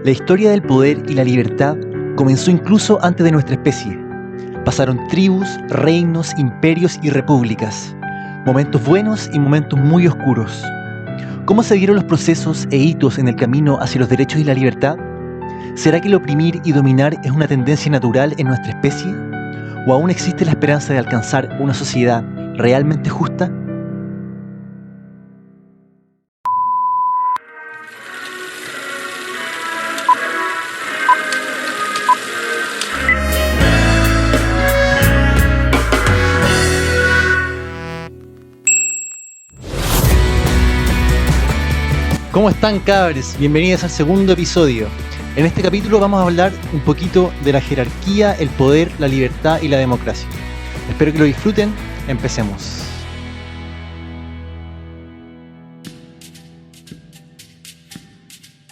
La historia del poder y la libertad comenzó incluso antes de nuestra especie. Pasaron tribus, reinos, imperios y repúblicas. Momentos buenos y momentos muy oscuros. ¿Cómo se dieron los procesos e hitos en el camino hacia los derechos y la libertad? ¿Será que el oprimir y dominar es una tendencia natural en nuestra especie? ¿O aún existe la esperanza de alcanzar una sociedad realmente justa? ¿Cómo están, cabres? Bienvenidos al segundo episodio. En este capítulo vamos a hablar un poquito de la jerarquía, el poder, la libertad y la democracia. Espero que lo disfruten. Empecemos.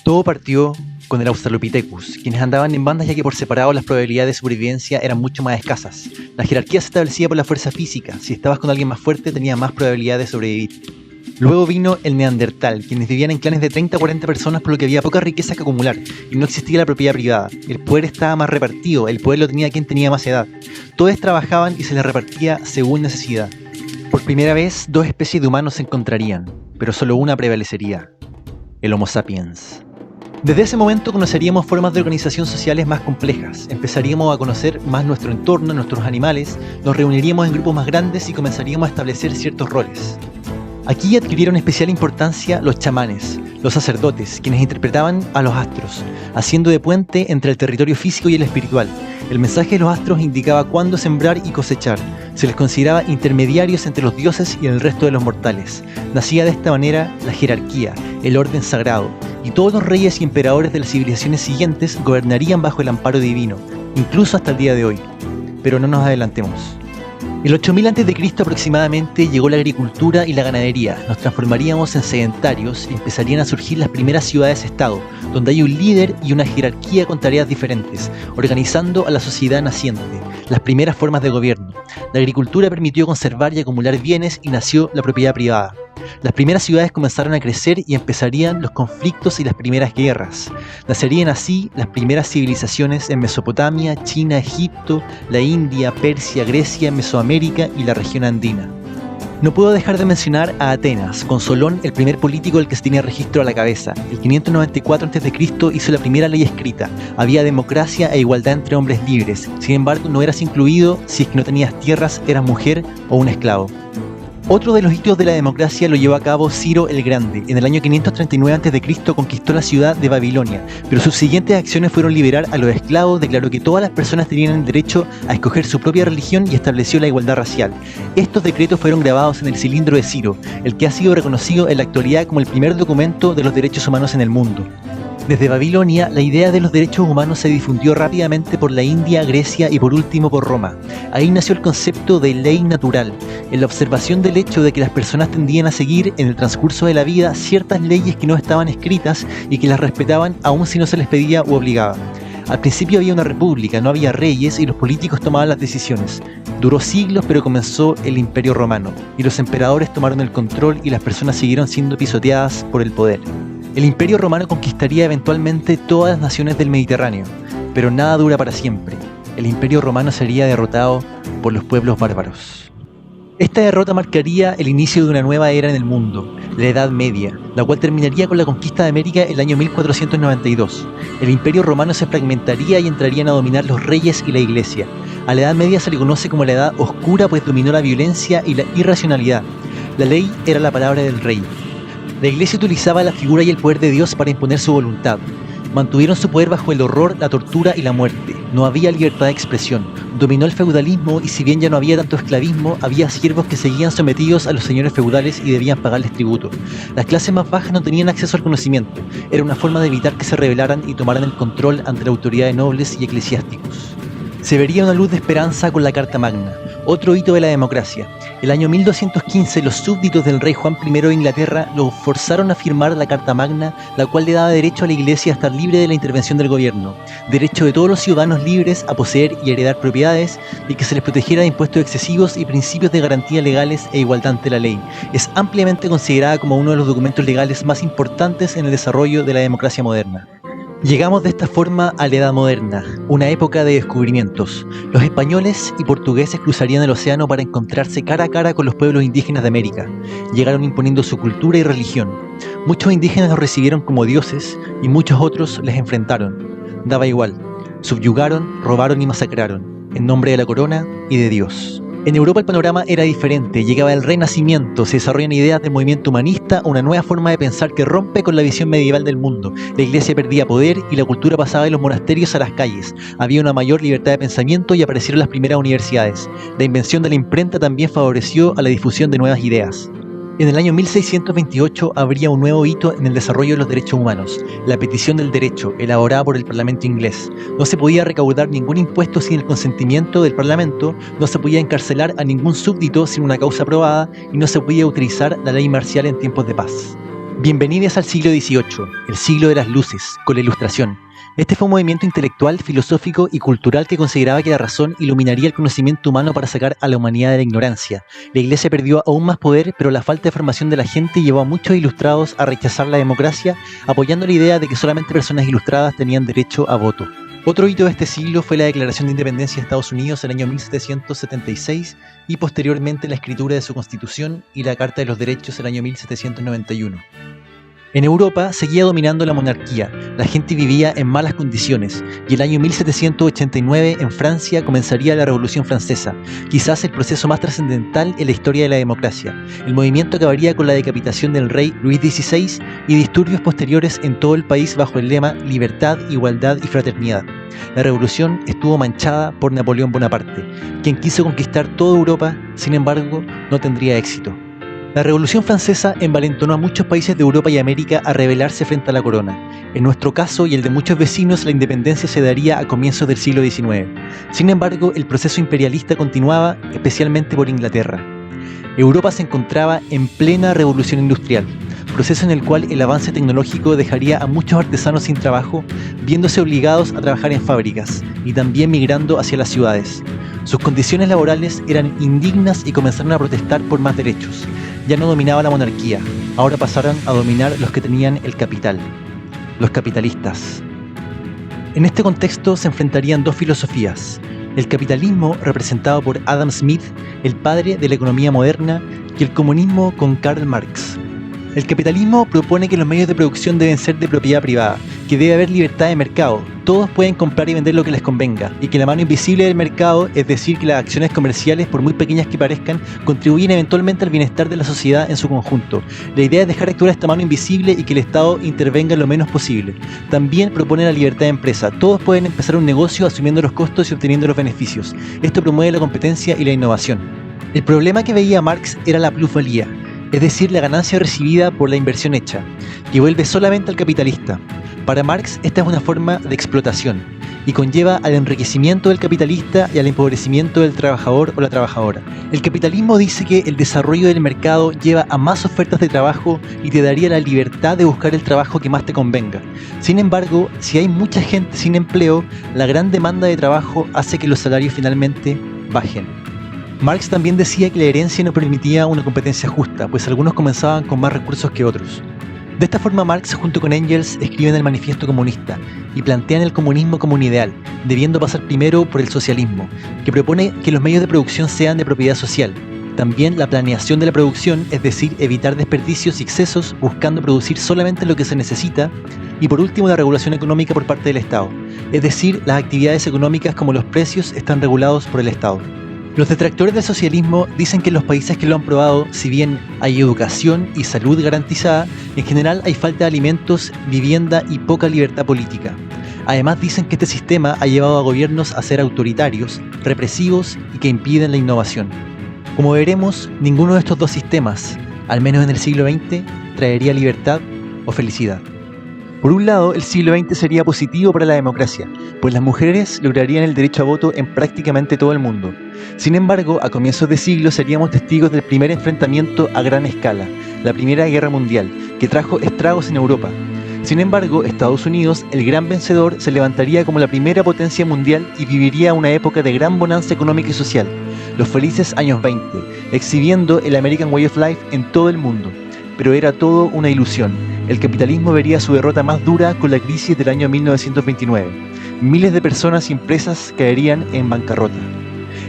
Todo partió con el Australopithecus, quienes andaban en bandas ya que por separado las probabilidades de supervivencia eran mucho más escasas. La jerarquía se establecía por la fuerza física. Si estabas con alguien más fuerte, tenías más probabilidad de sobrevivir. Luego vino el Neandertal, quienes vivían en clanes de 30 a 40 personas, por lo que había poca riqueza que acumular y no existía la propiedad privada. El poder estaba más repartido, el poder lo tenía quien tenía más edad. Todos trabajaban y se les repartía según necesidad. Por primera vez, dos especies de humanos se encontrarían, pero solo una prevalecería: el Homo sapiens. Desde ese momento conoceríamos formas de organización sociales más complejas, empezaríamos a conocer más nuestro entorno, nuestros animales, nos reuniríamos en grupos más grandes y comenzaríamos a establecer ciertos roles. Aquí adquirieron especial importancia los chamanes, los sacerdotes, quienes interpretaban a los astros, haciendo de puente entre el territorio físico y el espiritual. El mensaje de los astros indicaba cuándo sembrar y cosechar. Se les consideraba intermediarios entre los dioses y el resto de los mortales. Nacía de esta manera la jerarquía, el orden sagrado, y todos los reyes y emperadores de las civilizaciones siguientes gobernarían bajo el amparo divino, incluso hasta el día de hoy. Pero no nos adelantemos. El 8000 a.C. aproximadamente llegó la agricultura y la ganadería. Nos transformaríamos en sedentarios y empezarían a surgir las primeras ciudades-estado, donde hay un líder y una jerarquía con tareas diferentes, organizando a la sociedad naciente, las primeras formas de gobierno. La agricultura permitió conservar y acumular bienes y nació la propiedad privada. Las primeras ciudades comenzaron a crecer y empezarían los conflictos y las primeras guerras. Nacerían así las primeras civilizaciones en Mesopotamia, China, Egipto, la India, Persia, Grecia, Mesoamérica y la región andina. No puedo dejar de mencionar a Atenas, con Solón, el primer político del que se tiene registro a la cabeza. El 594 a.C. hizo la primera ley escrita. Había democracia e igualdad entre hombres libres. Sin embargo, no eras incluido si es que no tenías tierras, eras mujer o un esclavo. Otro de los hitos de la democracia lo llevó a cabo Ciro el Grande. En el año 539 a.C. conquistó la ciudad de Babilonia, pero sus siguientes acciones fueron liberar a los esclavos, declaró que todas las personas tenían el derecho a escoger su propia religión y estableció la igualdad racial. Estos decretos fueron grabados en el cilindro de Ciro, el que ha sido reconocido en la actualidad como el primer documento de los derechos humanos en el mundo. Desde Babilonia, la idea de los derechos humanos se difundió rápidamente por la India, Grecia y por último por Roma. Ahí nació el concepto de ley natural, en la observación del hecho de que las personas tendían a seguir en el transcurso de la vida ciertas leyes que no estaban escritas y que las respetaban aun si no se les pedía u obligaba. Al principio había una república, no había reyes y los políticos tomaban las decisiones. Duró siglos, pero comenzó el Imperio Romano y los emperadores tomaron el control y las personas siguieron siendo pisoteadas por el poder. El Imperio Romano conquistaría eventualmente todas las naciones del Mediterráneo, pero nada dura para siempre. El Imperio Romano sería derrotado por los pueblos bárbaros. Esta derrota marcaría el inicio de una nueva era en el mundo, la Edad Media, la cual terminaría con la conquista de América el año 1492. El Imperio Romano se fragmentaría y entrarían a dominar los reyes y la Iglesia. A la Edad Media se le conoce como la Edad Oscura, pues dominó la violencia y la irracionalidad. La ley era la palabra del rey. La Iglesia utilizaba la figura y el poder de Dios para imponer su voluntad. Mantuvieron su poder bajo el horror, la tortura y la muerte. No había libertad de expresión. Dominó el feudalismo y si bien ya no había tanto esclavismo, había siervos que seguían sometidos a los señores feudales y debían pagarles tributo. Las clases más bajas no tenían acceso al conocimiento. Era una forma de evitar que se rebelaran y tomaran el control ante la autoridad de nobles y eclesiásticos. Se vería una luz de esperanza con la Carta Magna, otro hito de la democracia. El año 1215 los súbditos del rey Juan I de Inglaterra lo forzaron a firmar la Carta Magna, la cual le daba derecho a la Iglesia a estar libre de la intervención del gobierno, derecho de todos los ciudadanos libres a poseer y heredar propiedades y que se les protegiera de impuestos excesivos y principios de garantía legales e igualdad ante la ley. Es ampliamente considerada como uno de los documentos legales más importantes en el desarrollo de la democracia moderna. Llegamos de esta forma a la Edad Moderna, una época de descubrimientos. Los españoles y portugueses cruzarían el océano para encontrarse cara a cara con los pueblos indígenas de América. Llegaron imponiendo su cultura y religión. Muchos indígenas los recibieron como dioses y muchos otros les enfrentaron. Daba igual. Subyugaron, robaron y masacraron, en nombre de la corona y de Dios. En Europa el panorama era diferente, llegaba el Renacimiento, se desarrollan ideas del movimiento humanista, una nueva forma de pensar que rompe con la visión medieval del mundo. La iglesia perdía poder y la cultura pasaba de los monasterios a las calles. Había una mayor libertad de pensamiento y aparecieron las primeras universidades. La invención de la imprenta también favoreció a la difusión de nuevas ideas. En el año 1628 habría un nuevo hito en el desarrollo de los derechos humanos, la petición del derecho, elaborada por el Parlamento inglés. No se podía recaudar ningún impuesto sin el consentimiento del Parlamento, no se podía encarcelar a ningún súbdito sin una causa aprobada y no se podía utilizar la ley marcial en tiempos de paz. Bienvenidos al siglo XVIII, el siglo de las luces, con la Ilustración. Este fue un movimiento intelectual, filosófico y cultural que consideraba que la razón iluminaría el conocimiento humano para sacar a la humanidad de la ignorancia. La iglesia perdió aún más poder, pero la falta de formación de la gente llevó a muchos ilustrados a rechazar la democracia, apoyando la idea de que solamente personas ilustradas tenían derecho a voto. Otro hito de este siglo fue la Declaración de Independencia de Estados Unidos en el año 1776 y posteriormente la escritura de su Constitución y la Carta de los Derechos en el año 1791. En Europa seguía dominando la monarquía, la gente vivía en malas condiciones y el año 1789 en Francia comenzaría la Revolución Francesa, quizás el proceso más trascendental en la historia de la democracia. El movimiento acabaría con la decapitación del rey Luis XVI y disturbios posteriores en todo el país bajo el lema Libertad, Igualdad y Fraternidad. La revolución estuvo manchada por Napoleón Bonaparte, quien quiso conquistar toda Europa, sin embargo, no tendría éxito. La Revolución Francesa envalentonó a muchos países de Europa y América a rebelarse frente a la corona. En nuestro caso y el de muchos vecinos, la independencia se daría a comienzos del siglo XIX. Sin embargo, el proceso imperialista continuaba, especialmente por Inglaterra. Europa se encontraba en plena revolución industrial, proceso en el cual el avance tecnológico dejaría a muchos artesanos sin trabajo, viéndose obligados a trabajar en fábricas y también migrando hacia las ciudades. Sus condiciones laborales eran indignas y comenzaron a protestar por más derechos. Ya no dominaba la monarquía, ahora pasaron a dominar los que tenían el capital, los capitalistas. En este contexto se enfrentarían dos filosofías: el capitalismo, representado por Adam Smith, el padre de la economía moderna, y el comunismo con Karl Marx. El capitalismo propone que los medios de producción deben ser de propiedad privada, que debe haber libertad de mercado, todos pueden comprar y vender lo que les convenga, y que la mano invisible del mercado, es decir, que las acciones comerciales, por muy pequeñas que parezcan, contribuyen eventualmente al bienestar de la sociedad en su conjunto. La idea es dejar actuar esta mano invisible y que el Estado intervenga lo menos posible. También propone la libertad de empresa, todos pueden empezar un negocio asumiendo los costos y obteniendo los beneficios. Esto promueve la competencia y la innovación. El problema que veía Marx era la plusvalía, es decir, la ganancia recibida por la inversión hecha, que vuelve solamente al capitalista. Para Marx, esta es una forma de explotación y conlleva al enriquecimiento del capitalista y al empobrecimiento del trabajador o la trabajadora. El capitalismo dice que el desarrollo del mercado lleva a más ofertas de trabajo y te daría la libertad de buscar el trabajo que más te convenga. Sin embargo, si hay mucha gente sin empleo, la gran demanda de trabajo hace que los salarios finalmente bajen. Marx también decía que la herencia no permitía una competencia justa, pues algunos comenzaban con más recursos que otros. De esta forma, Marx junto con Engels escriben el Manifiesto Comunista y plantean el comunismo como un ideal, debiendo pasar primero por el socialismo, que propone que los medios de producción sean de propiedad social. También la planeación de la producción, es decir, evitar desperdicios y excesos, buscando producir solamente lo que se necesita. Y por último, la regulación económica por parte del Estado, es decir, las actividades económicas como los precios están regulados por el Estado. Los detractores del socialismo dicen que en los países que lo han probado, si bien hay educación y salud garantizada, en general hay falta de alimentos, vivienda y poca libertad política. Además dicen que este sistema ha llevado a gobiernos a ser autoritarios, represivos y que impiden la innovación. Como veremos, ninguno de estos dos sistemas, al menos en el siglo XX, traería libertad o felicidad. Por un lado, el siglo XX sería positivo para la democracia, pues las mujeres lograrían el derecho a voto en prácticamente todo el mundo. Sin embargo, a comienzos de siglo seríamos testigos del primer enfrentamiento a gran escala, la Primera Guerra Mundial, que trajo estragos en Europa. Sin embargo, Estados Unidos, el gran vencedor, se levantaría como la primera potencia mundial y viviría una época de gran bonanza económica y social, los felices años 20, exhibiendo el American Way of Life en todo el mundo. Pero era todo una ilusión. el capitalismo vería su derrota más dura con la crisis del año 1929. Miles de personas y empresas caerían en bancarrota.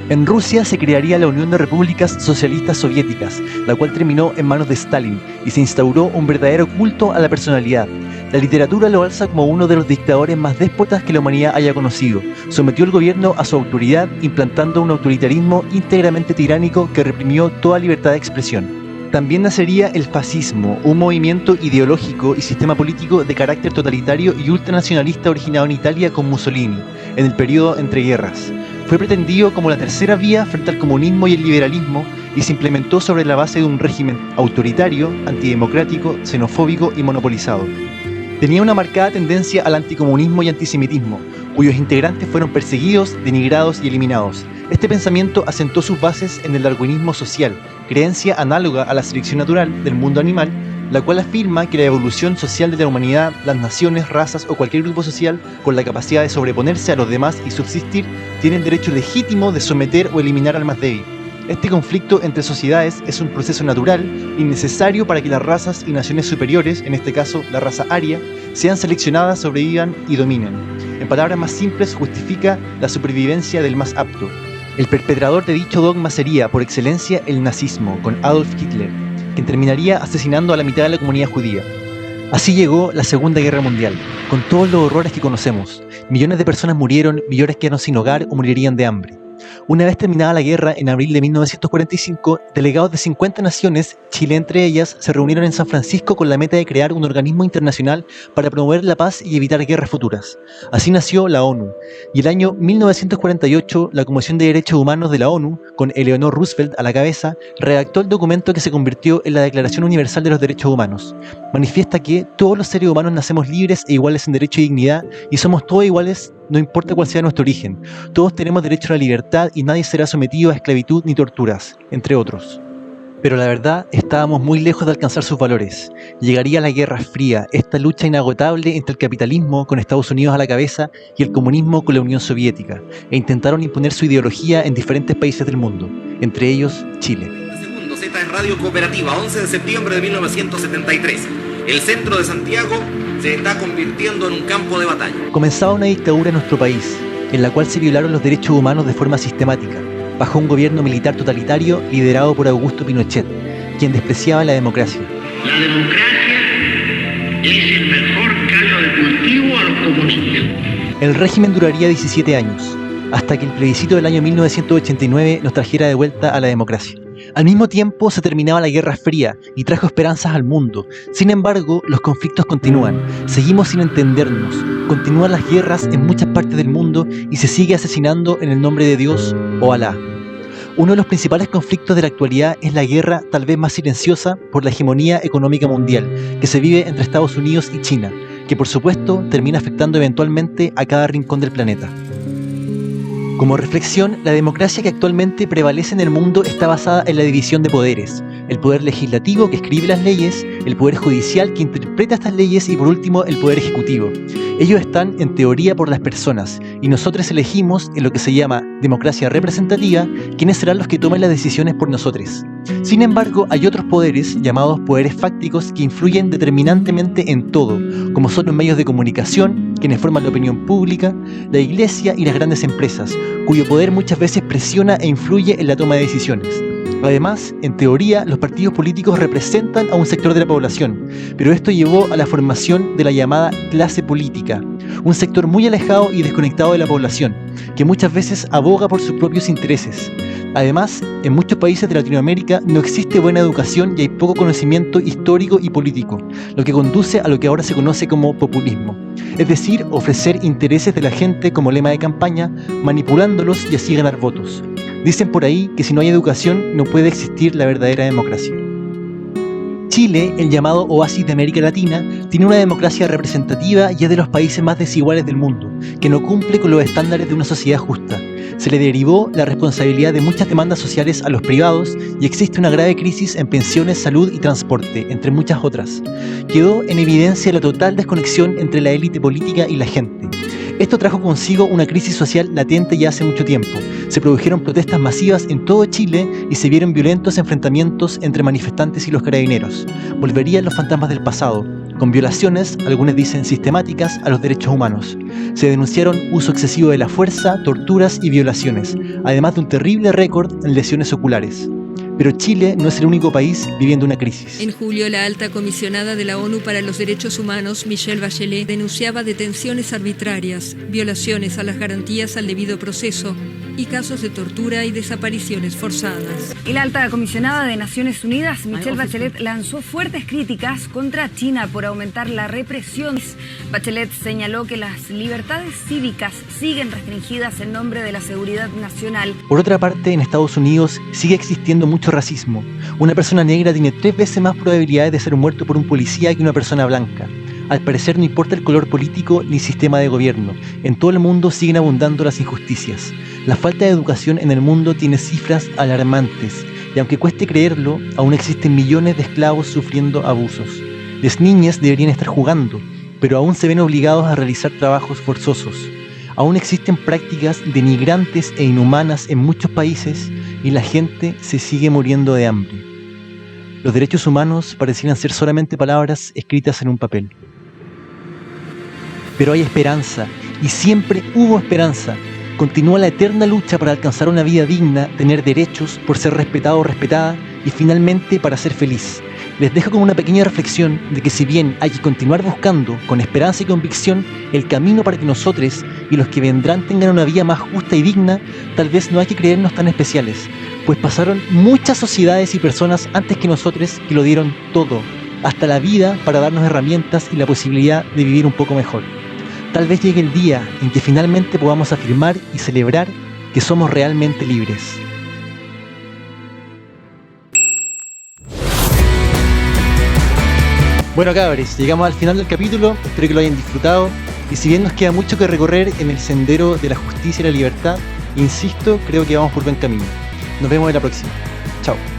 En Rusia se crearía la Unión de Repúblicas Socialistas Soviéticas, la cual terminó en manos de Stalin, y se instauró un verdadero culto a la personalidad. La literatura lo alza como uno de los dictadores más déspotas que la humanidad haya conocido. Sometió el gobierno a su autoridad, implantando un autoritarismo íntegramente tiránico que reprimió toda libertad de expresión. También nacería el fascismo, un movimiento ideológico y sistema político de carácter totalitario y ultranacionalista originado en Italia con Mussolini, en el periodo entre guerras. Fue pretendido como la tercera vía frente al comunismo y el liberalismo y se implementó sobre la base de un régimen autoritario, antidemocrático, xenofóbico y monopolizado. Tenía una marcada tendencia al anticomunismo y antisemitismo, cuyos integrantes fueron perseguidos, denigrados y eliminados. Este pensamiento asentó sus bases en el darwinismo social, creencia análoga a la selección natural del mundo animal, la cual afirma que la evolución social de la humanidad, las naciones, razas o cualquier grupo social con la capacidad de sobreponerse a los demás y subsistir, tiene el derecho legítimo de someter o eliminar al más débil. Este conflicto entre sociedades es un proceso natural y necesario para que las razas y naciones superiores, en este caso la raza aria, sean seleccionadas, sobrevivan y dominen. En palabras más simples, justifica la supervivencia del más apto. El perpetrador de dicho dogma sería, por excelencia, el nazismo, con Adolf Hitler, quien terminaría asesinando a la mitad de la comunidad judía. Así llegó la Segunda Guerra Mundial, con todos los horrores que conocemos. Millones de personas murieron, millones quedaron sin hogar o morirían de hambre. Una vez terminada la guerra, en abril de 1945, delegados de 50 naciones, Chile entre ellas, se reunieron en San Francisco con la meta de crear un organismo internacional para promover la paz y evitar guerras futuras. Así nació la ONU, y el año 1948, la Comisión de Derechos Humanos de la ONU, con Eleanor Roosevelt a la cabeza, redactó el documento que se convirtió en la Declaración Universal de los Derechos Humanos. Manifiesta que todos los seres humanos nacemos libres e iguales en derecho y dignidad, y somos todos iguales, no importa cuál sea nuestro origen. Todos tenemos derecho a la libertad y nadie será sometido a esclavitud ni torturas, entre otros. Pero la verdad, estábamos muy lejos de alcanzar sus valores. Llegaría la Guerra Fría, esta lucha inagotable entre el capitalismo, con Estados Unidos a la cabeza, y el comunismo con la Unión Soviética, e intentaron imponer su ideología en diferentes países del mundo, entre ellos Chile. Segundo, Z es Radio Cooperativa, 11 de septiembre de 1973. El centro de Santiago se está convirtiendo en un campo de batalla. Comenzaba una dictadura en nuestro país, en la cual se violaron los derechos humanos de forma sistemática, bajo un gobierno militar totalitario liderado por Augusto Pinochet, quien despreciaba la democracia. La democracia es el mejor caldo de cultivo a los comunistas. El régimen duraría 17 años, hasta que el plebiscito del año 1989 nos trajera de vuelta a la democracia. Al mismo tiempo se terminaba la Guerra Fría y trajo esperanzas al mundo. Sin embargo, los conflictos continúan, seguimos sin entendernos, continúan las guerras en muchas partes del mundo y se sigue asesinando en el nombre de Dios o Alá. Uno de los principales conflictos de la actualidad es la guerra, tal vez más silenciosa, por la hegemonía económica mundial, que se vive entre Estados Unidos y China, que por supuesto termina afectando eventualmente a cada rincón del planeta. Como reflexión, la democracia que actualmente prevalece en el mundo está basada en la división de poderes. El poder legislativo que escribe las leyes, el poder judicial que interpreta estas leyes y por último el poder ejecutivo. Ellos están en teoría por las personas y nosotros elegimos en lo que se llama democracia representativa quiénes serán los que tomen las decisiones por nosotros. Sin embargo, hay otros poderes, llamados poderes fácticos, que influyen determinantemente en todo, como son los medios de comunicación, quienes forman la opinión pública, la iglesia y las grandes empresas, cuyo poder muchas veces presiona e influye en la toma de decisiones. Además, en teoría, los partidos políticos representan a un sector de la población, pero esto llevó a la formación de la llamada clase política, un sector muy alejado y desconectado de la población, que muchas veces aboga por sus propios intereses. Además, en muchos países de Latinoamérica no existe buena educación y hay poco conocimiento histórico y político, lo que conduce a lo que ahora se conoce como populismo, es decir, ofrecer intereses de la gente como lema de campaña, manipulándolos y así ganar votos. Dicen por ahí que si no hay educación no puede existir la verdadera democracia. Chile, el llamado oasis de América Latina, tiene una democracia representativa y es de los países más desiguales del mundo, que no cumple con los estándares de una sociedad justa. Se le derivó la responsabilidad de muchas demandas sociales a los privados y existe una grave crisis en pensiones, salud y transporte, entre muchas otras. Quedó en evidencia la total desconexión entre la élite política y la gente. Esto trajo consigo una crisis social latente ya hace mucho tiempo. Se produjeron protestas masivas en todo Chile y se vieron violentos enfrentamientos entre manifestantes y los carabineros. Volverían los fantasmas del pasado, con violaciones, algunos dicen sistemáticas, a los derechos humanos. Se denunciaron uso excesivo de la fuerza, torturas y violaciones, además de un terrible récord en lesiones oculares. Pero Chile no es el único país viviendo una crisis. En julio, la alta comisionada de la ONU para los Derechos Humanos, Michelle Bachelet, denunciaba detenciones arbitrarias, violaciones a las garantías al debido proceso y casos de tortura y desapariciones forzadas. Y la alta comisionada de Naciones Unidas, Michelle Bachelet, lanzó fuertes críticas contra China por aumentar la represión. Bachelet señaló que las libertades cívicas siguen restringidas en nombre de la seguridad nacional. Por otra parte, en Estados Unidos sigue existiendo mucho racismo. Una persona negra tiene 3 veces más probabilidades de ser muerto por un policía que una persona blanca. Al parecer no importa el color político ni sistema de gobierno. En todo el mundo siguen abundando las injusticias. La falta de educación en el mundo tiene cifras alarmantes. Y aunque cueste creerlo, aún existen millones de esclavos sufriendo abusos. Las niñas deberían estar jugando, pero aún se ven obligados a realizar trabajos forzosos. Aún existen prácticas denigrantes e inhumanas en muchos países y la gente se sigue muriendo de hambre. Los derechos humanos parecieran ser solamente palabras escritas en un papel. Pero hay esperanza, y siempre hubo esperanza. Continúa la eterna lucha para alcanzar una vida digna, tener derechos, por ser respetado o respetada, y finalmente para ser feliz. Les dejo con una pequeña reflexión de que si bien hay que continuar buscando, con esperanza y convicción, el camino para que nosotros y los que vendrán tengan una vida más justa y digna, tal vez no hay que creernos tan especiales, pues pasaron muchas sociedades y personas antes que nosotros que lo dieron todo, hasta la vida, para darnos herramientas y la posibilidad de vivir un poco mejor. Tal vez llegue el día en que finalmente podamos afirmar y celebrar que somos realmente libres. Bueno, cabres, llegamos al final del capítulo, espero que lo hayan disfrutado, y si bien nos queda mucho que recorrer en el sendero de la justicia y la libertad, insisto, creo que vamos por buen camino. Nos vemos en la próxima. Chao.